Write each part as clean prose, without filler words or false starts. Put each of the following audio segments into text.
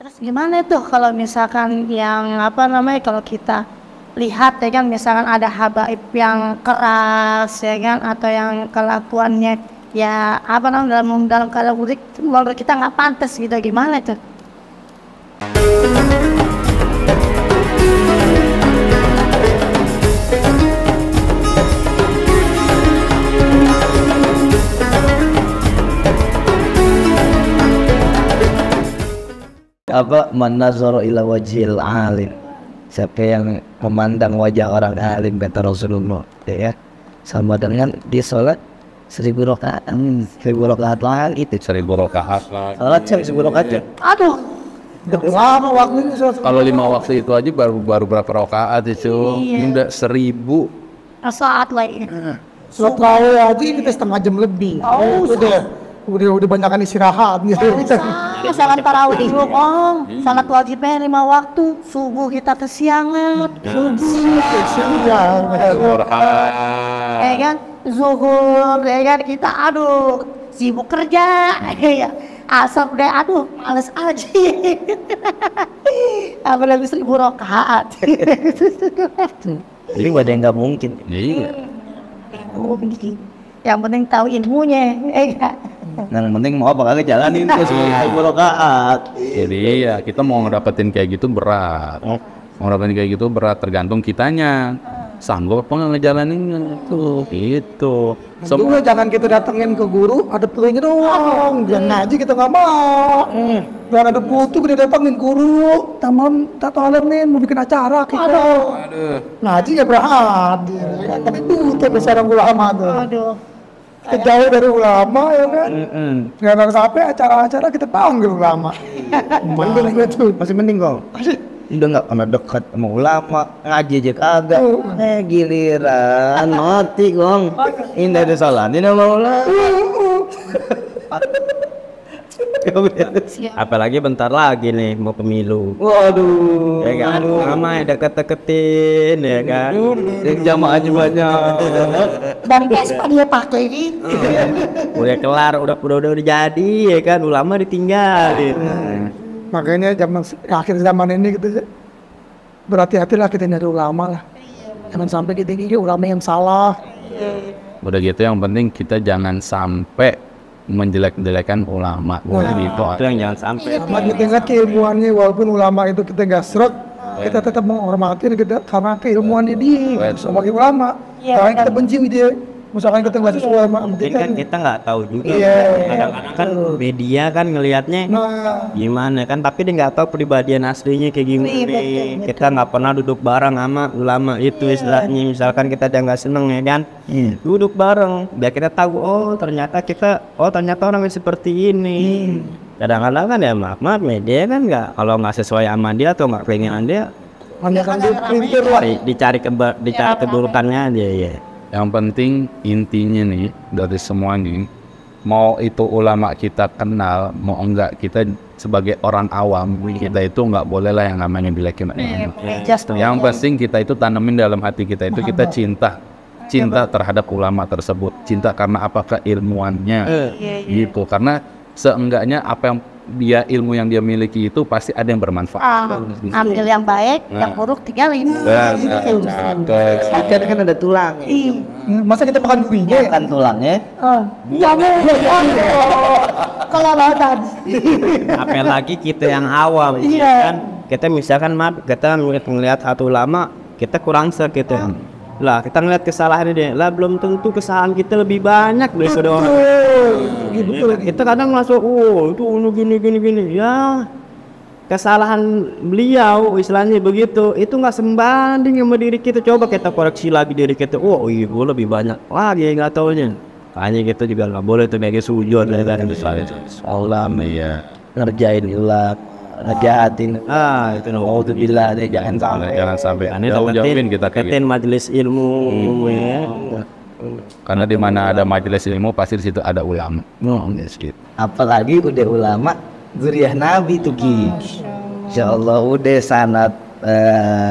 Terus gimana tuh kalau misalkan yang apa namanya kalau kita lihat ya kan misalkan ada habaib yang keras ya kan atau yang kelakuannya ya apa namanya dalam kalau menurut kita nggak pantas gitu gimana tuh? Apa man nazara ila wajhil alim, siapa yang memandang wajah orang alim kata Rasulullah ya sama dengan dia sholat 1000 rakaat 1000 rakaat lah itu 1000 rakaat lah. sholat 1000 rakaat. Aduh, lama waktunya. Kalau 5 waktu itu aja baru berapa rakaat itu? Iya. Ini udah 1000. saat lagi. Sholat tarawih aja kita setengah jam lebih. Udah banyakan istirahat gitu. Misalkan tarawih dulu, salat wajibnya 5 waktu, subuh kita kesiangan, ya kan, zuhur, ya kan kita aduh sibuk kerja, ya asar deh aduh males aja, apalagi 1000 rakaat. Jadi ada yang nggak mungkin. Iya. Yang penting tahu ilmunya, kan. Yang penting mau apa kagak jalanin terus 1000 rakaat. Jadi ya kita mau ngedapetin kayak gitu berat. Mau dapetin kayak gitu berat tergantung kitanya. Sanggup apa nggak ngejalaninnya itu gitu. Semua jangan kita datengin ke guru ada perlunya doang. Jangan ngaji kita nggak mau. Jangan ada butuh kita datengin guru. Tamam tak nih mau bikin acara kita. Aduh. Ngaji nggak berhadir. Tapi butuh besar ulama tuh. Aduh. Kita jauh dari ulama ya kan. Jangan sampai acara-acara kita panggil ulama. Mending itu. Masih mending kok. Udah nggak pernah dekat sama ulama, ngaji aja kagak. Giliran mati gong. Ini ada salah, ini sama ulama. Apalagi bentar lagi nih mau pemilu. Waduh. Ya kan, ramai deket-deketin ya kan. Yang jamaahnya banyak. Dan Vespa dia pakai ini. Udah kelar, udah jadi ya kan, ulama ditinggalin. Makanya akhir zaman ini kita berhati-hatilah kita nyari ulama lah. Jangan sampai kita ini ulama yang salah. Udah gitu yang penting kita jangan sampai menjelek-jelekan ulama. Gitu. Itu yang jangan sampai. Sama kita ingat keilmuannya walaupun ulama itu kita nggak seret, kita tetap menghormati kita karena keilmuannya dia sebagai ulama. Karena kita benci dia. Misalkan kita nggak sesuai sama Mungkin kan kita nggak tahu juga. Iya. Kadang-kadang kan media kan ngelihatnya gimana kan, tapi dia nggak tahu pribadian aslinya kayak gimana. Kita nggak pernah duduk bareng sama ulama itu istilahnya. Misalkan kita udah nggak seneng ya kan, duduk bareng biar kita tahu ternyata orang yang seperti ini. Kadang-kadang kan ya maaf media kan nggak, kalau nggak sesuai sama dia atau nggak keinginan dia, hanya kan pintar lah. dicari keburukannya aja ya. Yang penting intinya nih dari semuanya, mau itu ulama kita kenal, mau enggak kita sebagai orang awam, kita itu enggak boleh lah yang namanya dilekin. Yang penting kita itu tanemin dalam hati kita itu kita cinta terhadap ulama tersebut, cinta karena apakah ilmuannya, gitu. Karena seenggaknya apa yang ilmu yang dia miliki itu pasti ada yang bermanfaat. Ambil yang baik, yang buruk tinggalin. Kan ada tulang. Masa kita makan durinya ya? Kan tulangnya. Kalau badan. Apalagi kita yang awam kan, kita misalkan kita ngelihat satu ulama kita kurang gitu lah, kita ngeliat kesalahannya dia lah, belum tentu kesalahan kita lebih banyak daripada orang. Kita kadang masuk itu gini ya, kesalahan beliau istilahnya begitu, itu nggak sebanding sama diri kita. Coba kita koreksi lagi diri kita, iya gue lebih banyak lagi nggak taunya. Kayaknya kita juga nggak boleh tuh kayak sujud dari Allah ya ngerjain ulang, ngejahatin. Itu Alhamdulillah deh, jangan sampai. Ini jauhin kita ketin majelis ilmu ya. Karena di mana ada majelis ilmu pasti di situ ada ulama. Apalagi udah ulama zuriyah Nabi tuh Ki. Insyaallah udah sanad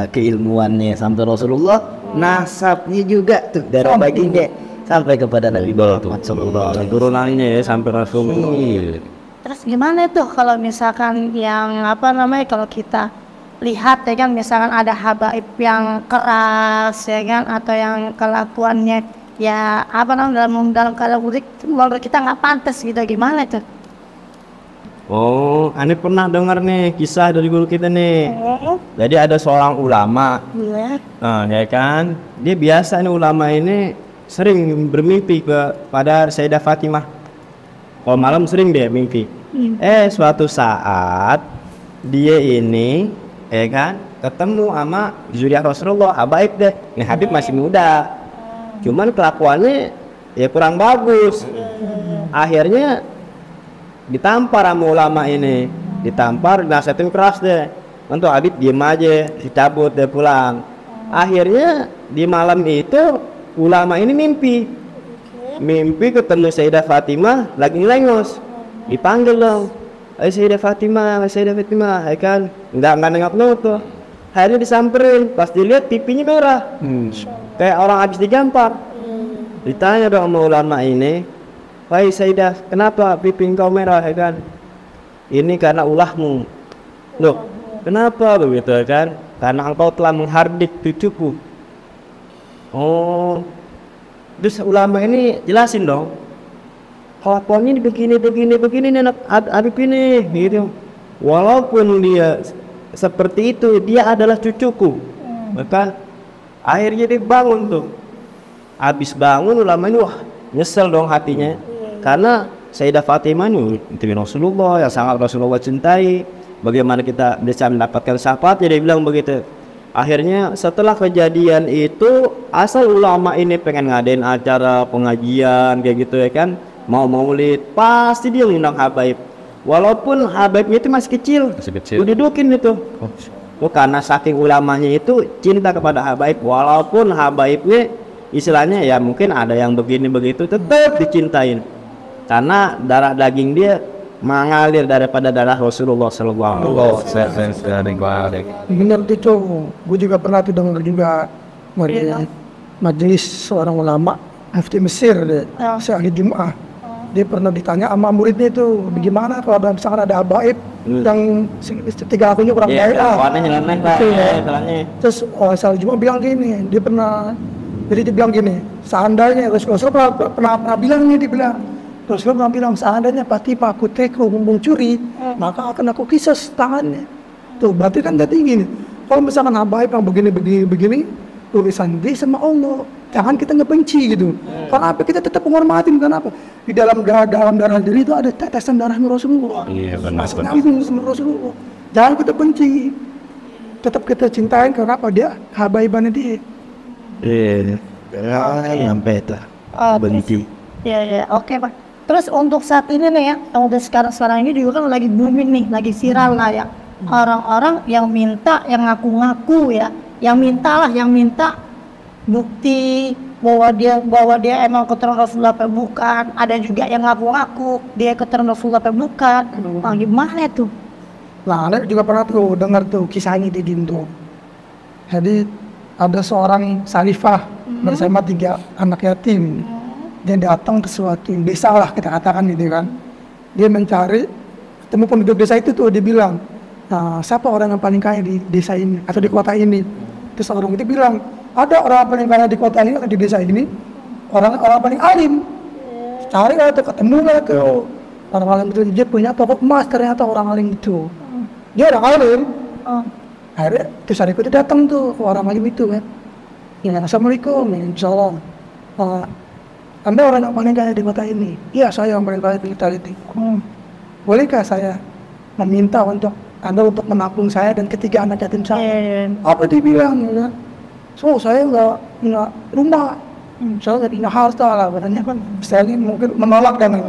keilmuannya sampai Rasulullah, nasabnya juga tuh darah baginya sampai kepada Nabi Muhammad sallallahu alaihi wasallam. Turunannya ya sampai Rasulullah. Terus gimana tuh kalau misalkan yang apa namanya, kalau kita lihat ya kan, misalkan ada habaib yang keras ya kan, atau yang kelakuannya ya apa namanya, dalam keluarga kita nggak pantas gitu, gimana tuh? Oh, Ane pernah dengar nih kisah dari guru kita nih. Jadi ada seorang ulama, Iya. nah, ya kan, dia biasa nih ulama ini sering bermimpi kepada Sayyidah Fatimah. Kalau malam sering dia mimpi. Suatu saat dia ini, ya kan, ketemu sama zuriat Rasulullah, habaib deh. Nih Habib masih muda, cuman kelakuannya ya kurang bagus. Akhirnya ditampar sama ulama ini, ditampar, nasihatin keras deh. Untuk Habib diem aja, dicabut dia pulang. Akhirnya di malam itu ulama ini mimpi ketemu Sayyidah Fatimah lagi ngelengos, dipanggil dong, Sayyidah Fatimah, Sayyidah Fatimah, ya kan, nggak nengok tuh. Akhirnya disamperin, pas dilihat pipinya merah, kayak orang habis digampar. Ditanya dong sama ulama ini, wahai Sayyidah, kenapa pipi kau merah, ya kan? Ini karena ulahmu. Loh, kenapa begitu, ya kan? Karena engkau telah menghardik cucuku. Oh, terus ulama ini jelasin dong, kelakuannya begini nih anak Habib ini, gitu. Walaupun dia seperti itu, dia adalah cucuku. Maka akhirnya dia bangun tuh. Habis bangun ulama ini wah nyesel dong hatinya, karena Sayyidah Fatimah ini Rasulullah yang sangat Rasulullah cintai. Bagaimana kita bisa mendapatkan syafaatnya, dia bilang begitu. Akhirnya setelah kejadian itu, asal ulama ini pengen ngadain acara pengajian kayak gitu ya kan, mau maulid, pasti dia ngundang habaib. Walaupun habaibnya itu masih kecil. Didudukin itu. Karena saking ulamanya itu cinta kepada habaib, walaupun habaibnya istilahnya ya mungkin ada yang begini begitu, tetap dicintain. Karena darah daging dia mengalir daripada darah Rasulullah Sallallahu Alaihi Wasallam. Bener itu, gue juga pernah tuh dengar juga majelis seorang ulama Mufti Mesir deh, sehari Jumat. Dia pernah ditanya sama muridnya itu, bagaimana kalau ada misalkan ada habaib yang tiga akunya kurang baik Terus sehari Jumat bilang gini, dia bilang gini, seandainya Rasulullah pernah bilang nih, dia bilang Rasulullah bilang seandainya Fatimah aku teko mencuri, maka akan aku kisas tangannya. Tuh berarti kan tadi gini, kalau misalkan habaib yang begini, tulisan dia sama Allah, jangan kita ngebenci gitu. Karena apa? Kita tetap menghormatin, kenapa? Di dalam darah diri itu ada tetesan darah Rasulullah. Iya benar. Rasulullah. Jangan kita benci, tetap kita cintain, kenapa? Dia habaibannya dia. Sampai itu benci. Ya, oke Pak. Terus untuk saat ini nih ya, udah sekarang ini juga kan lagi booming nih, lagi viral lah ya. Orang-orang yang minta, yang ngaku-ngaku ya, yang minta bukti bahwa dia emang keturunan Rasulullah apa bukan. Ada juga yang ngaku-ngaku dia keturunan Rasulullah apa bukan. Nah, gimana tuh? Nah, Anda juga pernah tuh dengar tuh kisah ini di Indo. Jadi ada seorang salifah bersama 3 anak yatim. Dia datang ke suatu desa lah kita katakan gitu kan. Dia mencari, ketemu penduduk desa itu tuh, dia bilang, nah, siapa orang yang paling kaya di desa ini atau di kota ini? Terus orang itu bilang, ada orang paling kaya di kota ini atau di desa ini, orang paling alim. Cari lah tuh, ketemu lah tuh orang alim itu, dia punya toko emas, ternyata orang alim itu. Dia orang alim. Akhirnya terus hari itu datang tuh ke orang alim itu kan. Ya, Assalamualaikum, insyaallah. Anda orang yang paling kaya di kota ini? Iya, saya yang paling kaya di kota ini. Bolehkah saya meminta untuk Anda untuk menampung saya dan ketiga anak yatim saya? Apa dia bilang? Ya? So, saya nggak punya rumah, saya nggak punya harta lah. Katanya kan, saya ini mungkin menolak kan.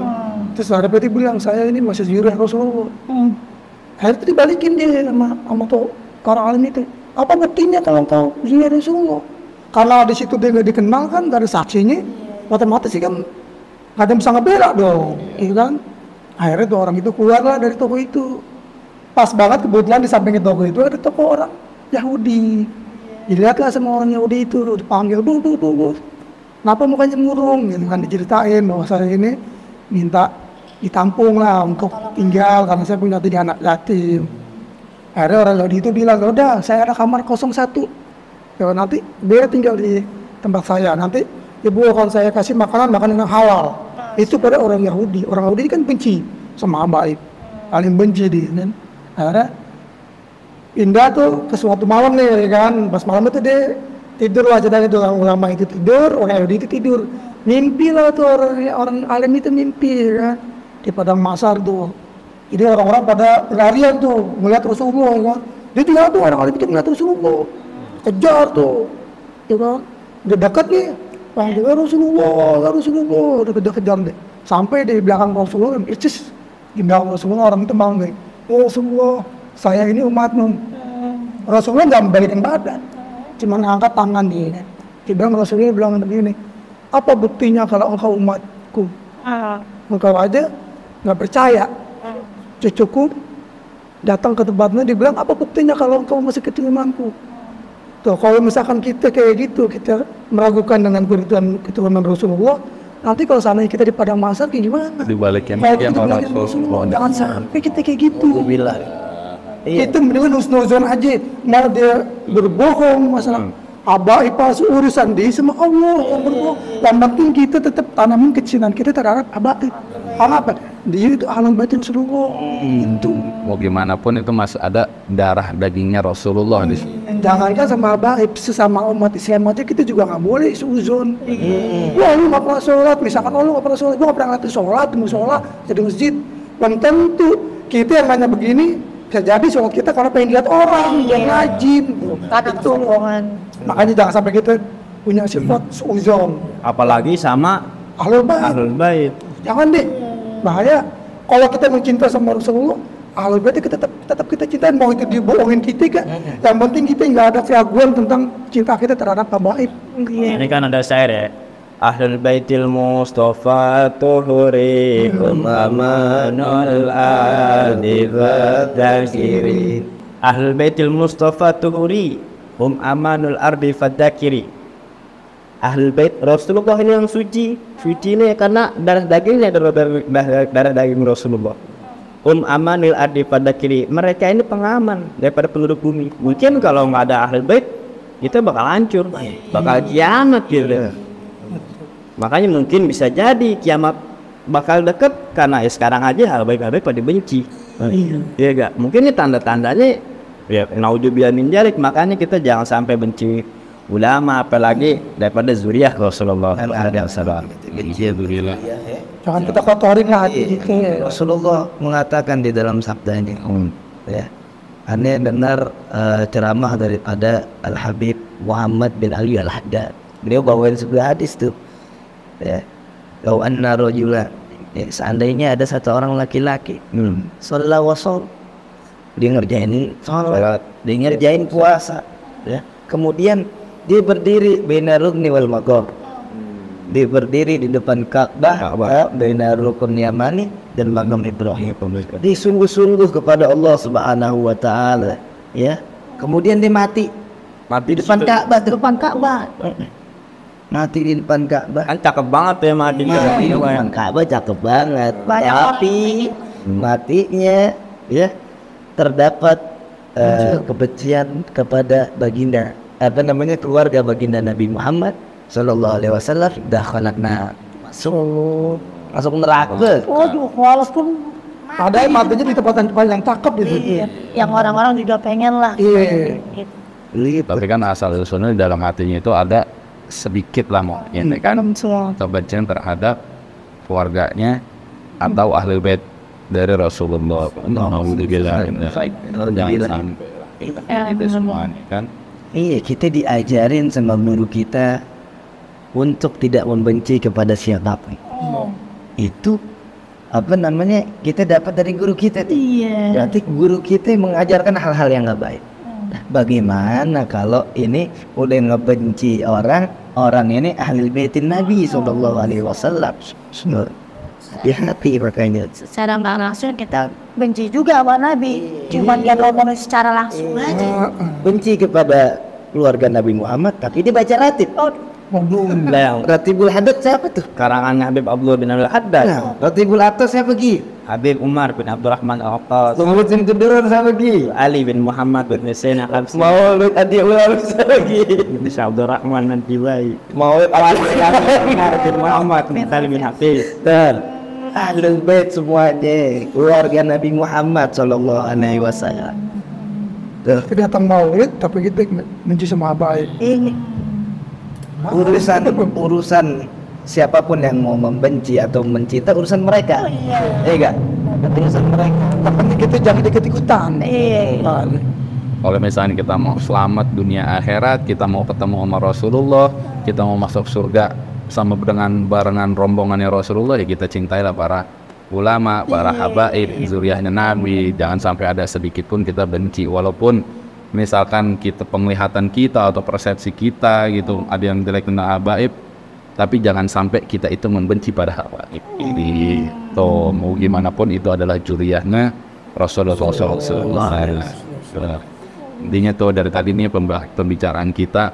Terus ada dia bilang, saya ini masih zuriat Rasulullah. Akhirnya dibalikin dia sama tuh orang alim itu. Apa buktinya kalau tahu zuriat Rasulullah? Karena di situ dia nggak dikenal kan, nggak ada saksinya. Otomatis sih kan nggak ada yang bisa ngebela dong, iya kan? Akhirnya tuh orang itu keluarlah dari toko itu. Pas banget kebetulan di samping toko itu ada toko orang Yahudi. Dilihatlah sama orang Yahudi itu, dipanggil, kenapa mukanya murung? Gitu kan, diceritain bahwa saya ini minta ditampung lah untuk tinggal karena saya punya 3 anak yatim. Akhirnya orang Yahudi itu bilang, udah saya ada kamar 01, ya nanti dia tinggal di tempat saya, nanti ibu akan saya kasih makanan yang halal. Itu pada orang Yahudi. Orang Yahudi kan benci sama Habaib, paling benci dia kan. Akhirnya pindah tuh ke suatu malam nih kan, pas malam itu dia tidur lah, ceritanya itu orang ulama itu tidur, orang Yahudi itu tidur, mimpi lah tuh orang alim itu mimpi kan di padang mahsyar tuh. Jadi orang-orang pada pelarian tuh melihat Rasulullah kan, dia tinggal tuh orang alim itu melihat Rasulullah, kejar tuh, ya kan, udah dekat nih, panggil Rasulullah, udah kejar deh, sampai di belakang Rasulullah, di belakang Rasulullah orang itu manggil, Rasulullah, saya ini umatmu. Rasulullah nggak membalikin badan, cuma angkat tangan dia. Dia Rasulullah bilang begini, apa buktinya kalau engkau umatku? Engkau aja nggak percaya. Cucuku datang ke tempatnya, dibilang apa buktinya kalau engkau masih keturunanku? Tuh, kalau misalkan kita kayak gitu, kita meragukan dengan keturunan Rasulullah, nanti kalau sana kita di padang mahsyar kayak gimana? Dibalikin Rasulullah. Jangan sampai kita kayak gitu. Itu mendingan husnuzon aja. Mau dia berbohong masalah Habaib palsu, urusan dia sama Allah yang berbohong. Yang penting kita tetap tanamin kecintaan kita terhadap Habaib. Apa? Dia itu alam batin Rasulullah. Itu. Mau gimana pun itu masih ada darah dagingnya Rasulullah di sini. Jangankan sama Habaib, sesama umat Islam aja kita juga nggak boleh suzon. Wah, lu nggak pernah sholat, misalkan lu nggak pernah sholat, gua nggak pernah ngelatih sholat, mau sholat jadi masjid. Belum tentu kita yang nanya begini, bisa jadi sholat kita karena pengen lihat orang yang rajin. Itu makanya jangan sampai kita punya sifat suzon. Apalagi sama Ahlul Bait. Ahlul Bait. Jangan deh, bahaya. Kalau kita mencinta sama Rasulullah, Ahlul Bait kita tetap kita cintain, mau itu dibohongin kita kan. Yang penting kita nggak ada keraguan tentang cinta kita terhadap Habaib. Ini kan ada syair ya. Ahlul Baitil Mustafa Tuhuri Amanul Adi Fadakiri. Ahlul Baitil Mustafa Tuhuri Amanul Ardi Fadakiri. Ahlul Bait Rasulullah ini yang suci ini karena darah dagingnya darah daging Rasulullah. Amanul Ardi Fadakiri. Mereka ini pengaman daripada penduduk bumi. Mungkin kalau nggak ada Ahlul Bait kita bakal hancur, bakal kiamat gitu. Makanya mungkin bisa jadi kiamat bakal deket karena ya sekarang aja hal baik-baik pada benci. Iya gak? Mungkin ini tanda-tandanya ya naudzubillah min dzalik, makanya kita jangan sampai benci ulama apalagi daripada zuriyah Rasulullah sallallahu alaihi wasallam. Jangan kita kotorin lah hati kita. Rasulullah mengatakan di dalam sabdanya, ya, aneh dengar ceramah daripada Al Habib Muhammad bin Ali Al Haddad. Beliau bawain sebuah hadis tuh. Ya, kau anna rajula, ya, seandainya ada satu orang laki-laki, sholat wasol, dia ngerjain sholat, dia ngerjain puasa, ya, kemudian dia berdiri baina rukni wal maqam, dia berdiri di depan Ka'bah, baina rukun Yamani dan makam Ibrahim, dia sungguh-sungguh kepada Allah Subhanahu wa Ta'ala, ya, kemudian dia mati di depan Ka'bah, mati di depan Ka'bah. Kan cakep banget ya mati di depan Ka'bah, cakep banget. Tapi matinya ya terdapat kebencian kepada baginda, apa namanya, keluarga baginda Nabi Muhammad sallallahu alaihi wasallam, dakhalna masuk neraka. Waduh, walaupun Padahal matinya di tempat yang cakep gitu. yang orang-orang juga pengen lah. Iya. Gitu. Tapi kan asal usulnya di dalam hatinya itu ada sedikit lah mau ya kan kebencian terhadap keluarganya atau ahli bait dari Rasulullah. Alhamdulillah. Jangan sampai itu semuanya kan. Iya, kita diajarin sama guru kita untuk tidak membenci kepada siapapun. Itu apa namanya, kita dapat dari guru kita. Iya. Berarti guru kita mengajarkan hal-hal yang nggak baik. Nah, bagaimana kalau ini udah ngebenci orang ini ahli baitin Nabi sallallahu alaihi wasallam. Hati-hati makanya. Secara nggak langsung kita benci juga sama Nabi. Cuma dia ngomongin secara langsung aja. Benci kepada keluarga Nabi Muhammad tapi dia baca ratib. belum. Lah yang Ratibul Haddad siapa tuh? karangan Habib Abdullah bin Abdul Haddad. Nah, Ratibul Atas siapa Gi? Habib Umar bin Abdurrahman Al-Attas. Maulud Simtuduran siapa Gi? Ali bin Muhammad bin Hussein Al-Habsyi. Maulud Adi Ulama siapa Gi? Bisa Abdurrahman bin Jiwai. Maulud Bin Muhammad bin Salim bin Hafiz. dan Ahlul Bait semuanya keluarga Nabi Muhammad sallallahu alaihi wasallam. Tuh, Kita datang maulid tapi kita benci sama baik. urusan siapapun yang mau membenci atau mencinta urusan mereka. Iya enggak? Urusan mereka. Tapi kita jangan ikut-ikutan. Kalau misalnya kita mau selamat dunia akhirat, kita mau ketemu sama Rasulullah, kita mau masuk surga sama dengan barengan rombongannya Rasulullah, ya kita cintailah para ulama, para habaib, zuriyahnya Nabi. Jangan sampai ada sedikit pun kita benci, walaupun misalkan kita penglihatan kita atau persepsi kita gitu ada yang jelek tentang habaib, tapi jangan sampai kita itu membenci pada habaib. Ini tuh mau gimana pun itu adalah zuriyahnya Rasulullah SAW. Intinya tuh dari tadi nih pembicaraan kita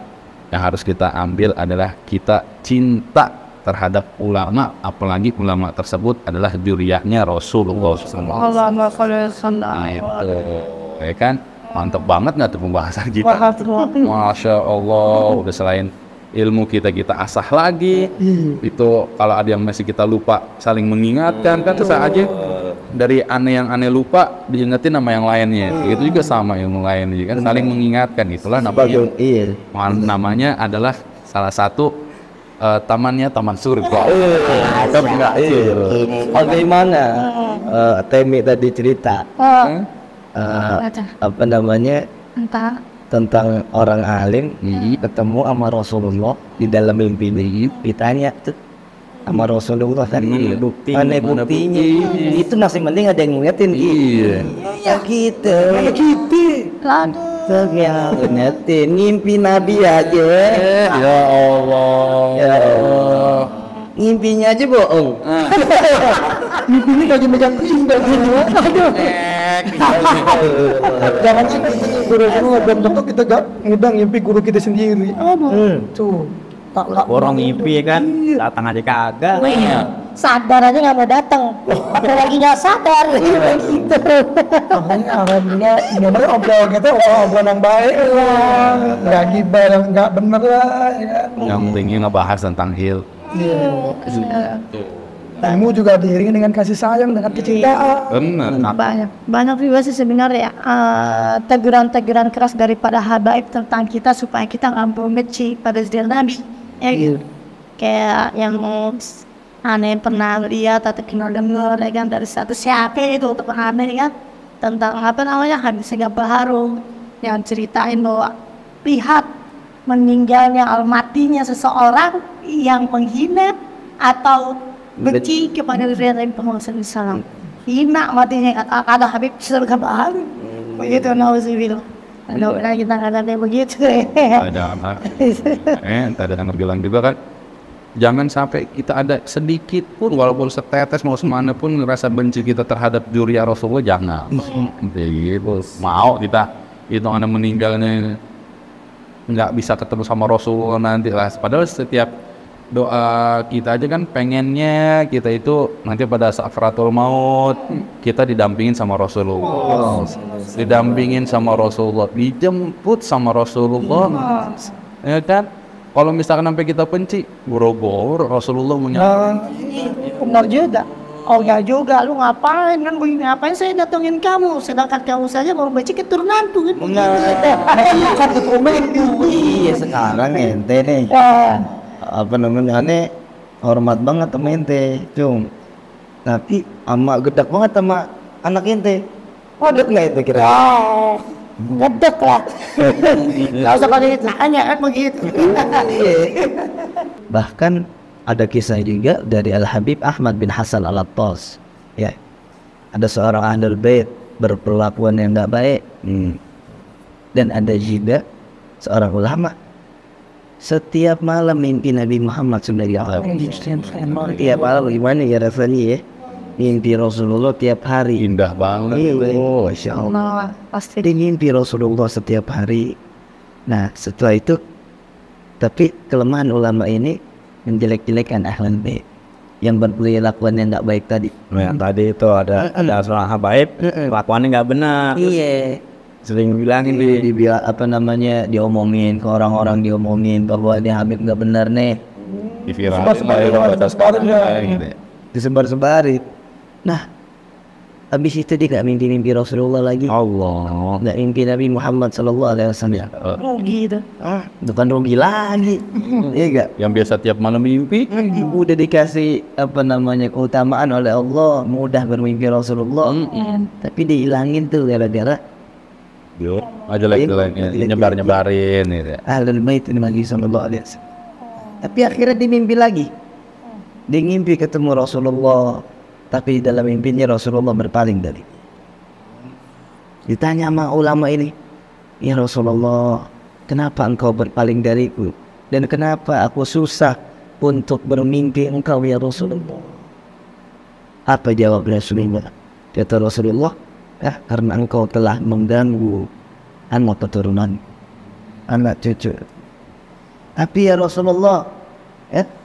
yang harus kita ambil adalah kita cinta terhadap ulama, apalagi ulama tersebut adalah zuriyahnya Rasulullah SAW. Ya kan, mantep banget nggak tuh pembahasan kita? Masya Allah, udah selain ilmu kita asah lagi, itu kalau ada yang masih kita lupa saling mengingatkan kan, bisa aja dari aneh yang aneh lupa diingetin sama yang lainnya, itu juga sama ilmu lain juga kan, saling mengingatkan. Itulah namanya adalah salah satu tamannya taman surga. Bagaimana Temi tadi cerita apa namanya tentang orang alim ketemu sama Rasulullah di dalam mimpi, ditanya tuh sama Rasulullah tadi mana buktinya, itu masih penting ada yang ngeliatin. Ya gitu ngeliatin ngimpi Nabi aja. Ya Allah, ngimpinya aja bohong. Ini lagi megang kucing dan jangan sih guru-guru belum tentu kita gak ngundang ngimpi guru kita sendiri. Tuh Orang mimpi kan, datang aja kagak. Sadar aja nggak mau datang, apalagi nggak sadar gitu. makanya alhamdulillah ini obrol kita obrol yang baik lah, nggak gibah nggak bener lah ya. yang pentingnya ngebahas tentang hil. Ilmu juga diiringi dengan kasih sayang, dengan kecintaan. Benar. banyak juga sih sebenarnya teguran-teguran keras daripada habaib tentang kita supaya kita nggak membenci pada diri Nabi ya gitu. Kayak yang aneh pernah lihat atau pernah dengar ya kan, dari satu siapa itu pernah aneh kan, tentang apa namanya hadis Baharu yang ceritain bahwa lihat meninggalnya matinya seseorang yang menghina atau benci kepada diri Nabi Muhammad SAW. Hina matinya, ada Habib surga Baharu begitu. Nauzubillah, kita kadang begitu. Ada apa? Tadi yang bilang juga kan, jangan sampai kita ada sedikit pun walaupun setetes mau semana pun ngerasa benci kita terhadap zuriyah Rasulullah, jangan. Gitu. Mau kita itu anak meninggalnya nggak bisa ketemu sama Rasulullah nanti lah. Padahal setiap doa kita aja kan pengennya kita itu nanti pada sakaratul maut kita didampingin sama Rasulullah, didampingin sama Rasulullah, dijemput sama Rasulullah, ya kan? Kalau misalkan sampai kita benci, boro-boro Rasulullah menyapa. Benar juga. Oh ya juga, lu ngapain kan begini, ngapain saya datengin kamu, sedangkan kamu saja baru benci keturunanku kan. Kan keturunan. Iya sekarang ente nih apa namanya aneh hormat banget sama ente cung, tapi ama gedak banget sama anak ente. Waduh nggak itu kira? Gedek lah. Gak usah pada ditanya kan begitu. Bahkan ada kisah juga dari Al-Habib Ahmad bin Hasan Al-Attas. Ya, ada seorang Ahlul Bait berperlakuan yang nggak baik, dan ada juga seorang ulama setiap malam mimpi Nabi Muhammad SAW. Tiap malam gimana ya rasanya ya? Mimpi Rasulullah tiap hari. Indah banget. Oh, Masya Allah. Pasti. Dia mimpi Rasulullah setiap hari. Nah setelah itu Tapi kelemahan ulama ini menjelek-jelekan ahlul bait yang berperilakuan yang nggak baik tadi. Yang tadi itu ada seorang habaib kelakuannya nggak benar. Iya. Sering bilangin Dibilang apa namanya, diomongin ke orang-orang, diomongin bahwa dia Habib nggak benar nih, disebar-sebarin. Nah, habis itu dia nggak mimpi Rasulullah lagi. Allah. Nggak mimpi Nabi Muhammad Sallallahu Alaihi Wasallam. Rugi itu. Bukan rugi lagi. Iya nggak? Yang biasa tiap malam mimpi. Udah dikasih apa namanya keutamaan oleh Allah, mudah bermimpi Rasulullah, tapi dihilangin tuh gara-gara Jelek-jeleknya nyebar-nyebarin gitu ya. Ahlul Bait Nabi Sallallahu Alaihi Wasallam. Tapi akhirnya dimimpi lagi. Dia ngimpi ketemu Rasulullah, tapi dalam mimpinya Rasulullah berpaling dari. Ditanya sama ulama ini, ya Rasulullah, kenapa engkau berpaling dariku? Dan kenapa aku susah untuk bermimpi engkau ya Rasulullah? Apa jawab Rasulullah? Kata Rasulullah, karena engkau telah mengganggu anak keturunan, anak cucu. Tapi ya Rasulullah,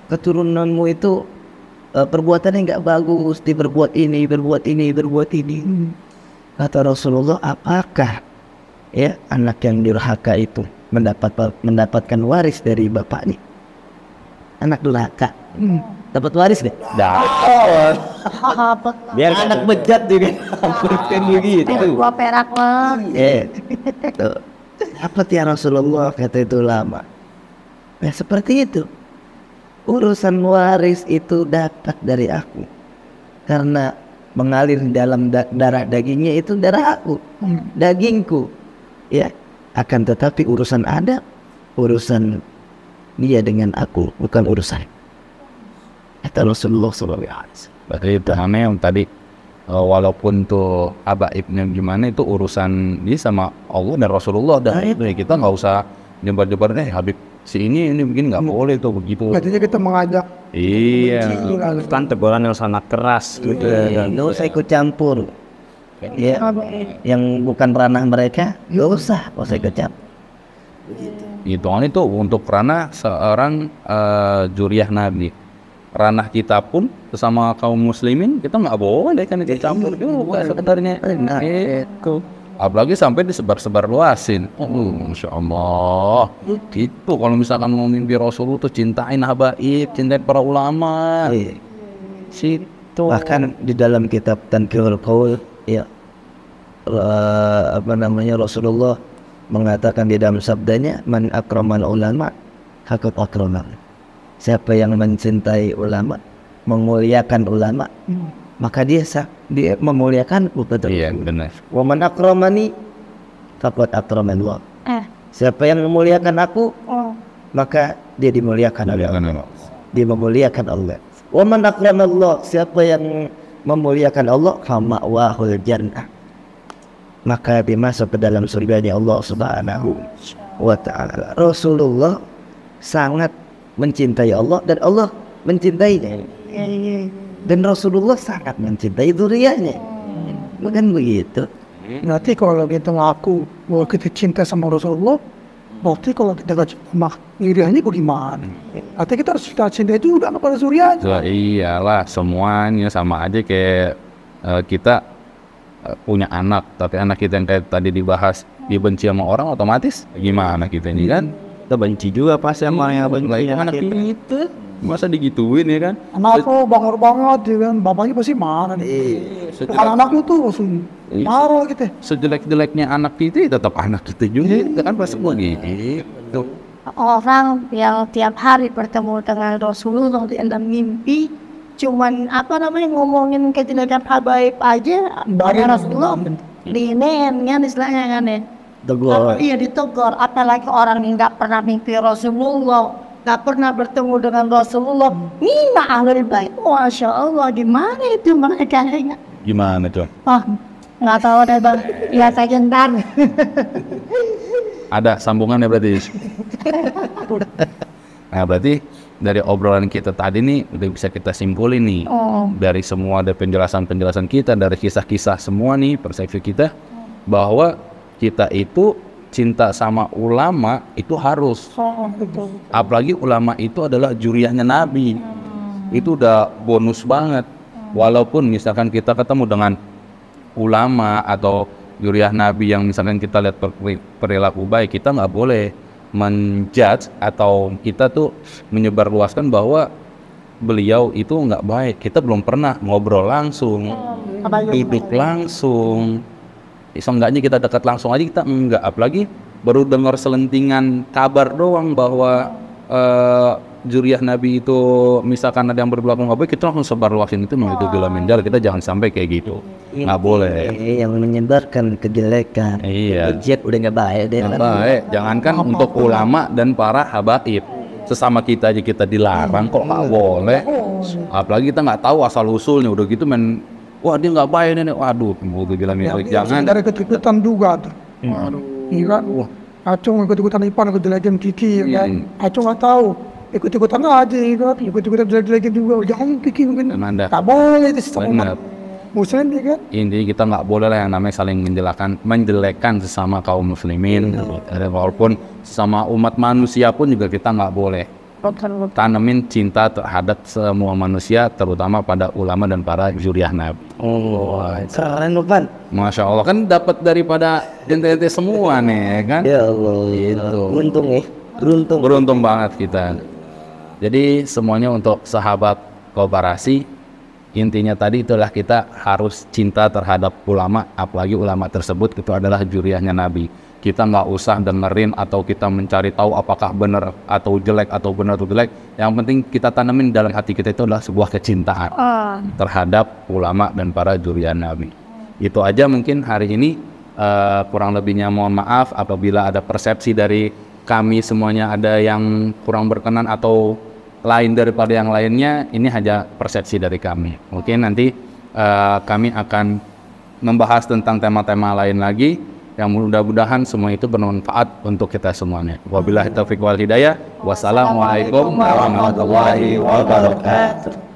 keturunanmu itu perbuatannya nggak bagus, berbuat ini. Kata Rasulullah, apakah anak yang durhaka itu mendapatkan waris dari bapaknya? Anak durhaka dapat waris deh. Biar anak bejat juga. Kan begitu. Gua perak lah. Tuh. Apa ya Rasulullah, kata itu lama. Ya seperti itu. Urusan waris itu dapat dari aku, karena mengalir dalam darah dagingnya itu darah aku, dagingku. Ya, akan tetapi urusan urusan dia dengan aku, bukan urusan. Kata Rasulullah SAW. Berarti itu aneh yang tadi walaupun tuh habaibnya gimana, itu urusan dia sama Allah dan Rasulullah. Dan kita nggak usah nyebar-nyebar Habib si ini begini, nggak boleh tuh begitu. Artinya kita mengajak. Iya. Kan teguran yang sangat keras gitu. Nggak usah ikut campur. Ya, yang bukan ranah mereka, nggak usah ikut campur. Itu untuk ranah seorang juriyah Nabi. Ranah kita pun sesama kaum muslimin, kita nggak boleh kan ikut campur juga sebenarnya. Itu. Apalagi sampai disebar-sebar luasin. Masya Allah. Gitu kalau misalkan mau mimpi Rasulullah tuh cintain habaib, cintain para ulama. Situ. Bahkan di dalam kitab Tanqihul Qaul, Rasulullah mengatakan di dalam sabdanya, man akramal ulama hakut akramal. Siapa yang mencintai ulama, memuliakan ulama, maka dia memuliakan betul. Iya, benar. Wa man akramani faqad akramallah. Siapa yang memuliakan aku, maka dia dimuliakan oleh Allah. Dia memuliakan Allah. Wa man akramallah, siapa yang memuliakan Allah, fa ma'wahul jannah, maka dia masuk ke dalam surganya Allah Subhanahu wa ta'ala. Rasulullah sangat mencintai Allah dan Allah mencintainya. Dan Rasulullah sangat mencintai zuriyahnya. Bukan begitu? Nanti kalau kita ngaku bahwa kita cinta sama Rasulullah, berarti kalau kita gak cinta zuriyahnya gimana? Artinya kita harus cinta itu udah kepada zuriyahnya. So, iyalah, semuanya sama aja kayak kita punya anak, tapi anak kita yang kayak tadi dibahas dibenci sama orang, otomatis gimana kita ini kan? Kita benci juga pasti sama yang benci Anak kita masa digituin ya kan? Anakku bangor banget ya kan, bapaknya pasti marah nih. Anak-anaknya tuh langsung marah gitu. Sejelek-jeleknya anak kita tetap anak kita juga kan, pasti begitu. Orang yang tiap hari bertemu dengan Rasulullah di dalam mimpi, cuman ngomongin kejelekan habaib aja, dari Rasulullah dinen kan istilahnya kan ya. Iya ditegur, apalagi orang yang nggak pernah mimpi Rasulullah, nggak pernah bertemu dengan Rasulullah. Ini ahlul bait, masya Allah, gimana itu mereka? Gimana tuh? Nggak tahu deh bang, lihat aja ntar. Ada sambungannya berarti. Nah berarti dari obrolan kita tadi nih udah bisa kita simpulin nih, dari semua ada penjelasan kita, dari kisah-kisah semua nih, persepsi kita bahwa kita itu cinta sama ulama itu harus. Oh, betul. Apalagi ulama itu adalah juriahnya Nabi. Itu udah bonus banget. Walaupun misalkan kita ketemu dengan ulama atau juriah Nabi yang misalkan kita lihat perilaku baik, kita nggak boleh menjudge atau kita tuh menyebarluaskan bahwa beliau itu nggak baik. Kita belum pernah ngobrol langsung, duduk langsung. Seenggaknya kita dekat langsung aja kita enggak. Apalagi baru dengar selentingan kabar doang bahwa juriah Nabi itu misalkan ada yang berlaku nggak baik, kita langsung sebarluasin itu gila menjar. Kita jangan sampai kayak gitu, nggak boleh. Yang menyebarkan kejelekan. Iya. Jet udah nggak baik deh. Nggak baik. Jangankan untuk ulama dan para habaib, sesama kita aja kita dilarang kok nggak boleh. Apalagi kita nggak tahu asal usulnya udah gitu wah dia nggak baik nih, waduh, gila menjar. Jangan. Dari ikut-ikutan juga tuh. Iya kan? Acung ikut-ikutan Ipan, ikut-ikutan Kiki, ya kan? Acung nggak tahu. Ikut-ikutan aja, kan? Ikut-ikutan jelek-jelekin juga. Jangan Kiki mungkin. Tak boleh itu sistem umat Muslim, ya kan? Intinya kita nggak boleh lah yang namanya saling menjelekkan sesama kaum muslimin. Walaupun sama umat manusia pun juga kita nggak boleh. Tanemin cinta terhadap semua manusia, terutama pada ulama dan para juriah Nabi. Oh, keren Lukman. Masya Allah, kan dapat daripada ente-ente semua nih, ya kan? Ya Allah, Gitu. Beruntung ya, Beruntung banget kita. Jadi semuanya untuk sahabat Kobarasi, intinya tadi itulah kita harus cinta terhadap ulama, apalagi ulama tersebut itu adalah juriahnya Nabi. Kita nggak usah dengerin atau kita mencari tahu apakah benar atau jelek atau benar atau jelek. Yang penting kita tanamin dalam hati kita itu adalah sebuah kecintaan terhadap ulama dan para juriah Nabi. Itu aja mungkin hari ini. Kurang lebihnya mohon maaf apabila ada persepsi dari kami semuanya ada yang kurang berkenan atau lain daripada yang lainnya. Ini hanya persepsi dari kami. Mungkin nanti kami akan membahas tentang tema-tema lain lagi yang mudah-mudahan semua itu bermanfaat untuk kita semuanya. Wabillahi taufiq wal hidayah. Wassalamualaikum warahmatullahi wabarakatuh.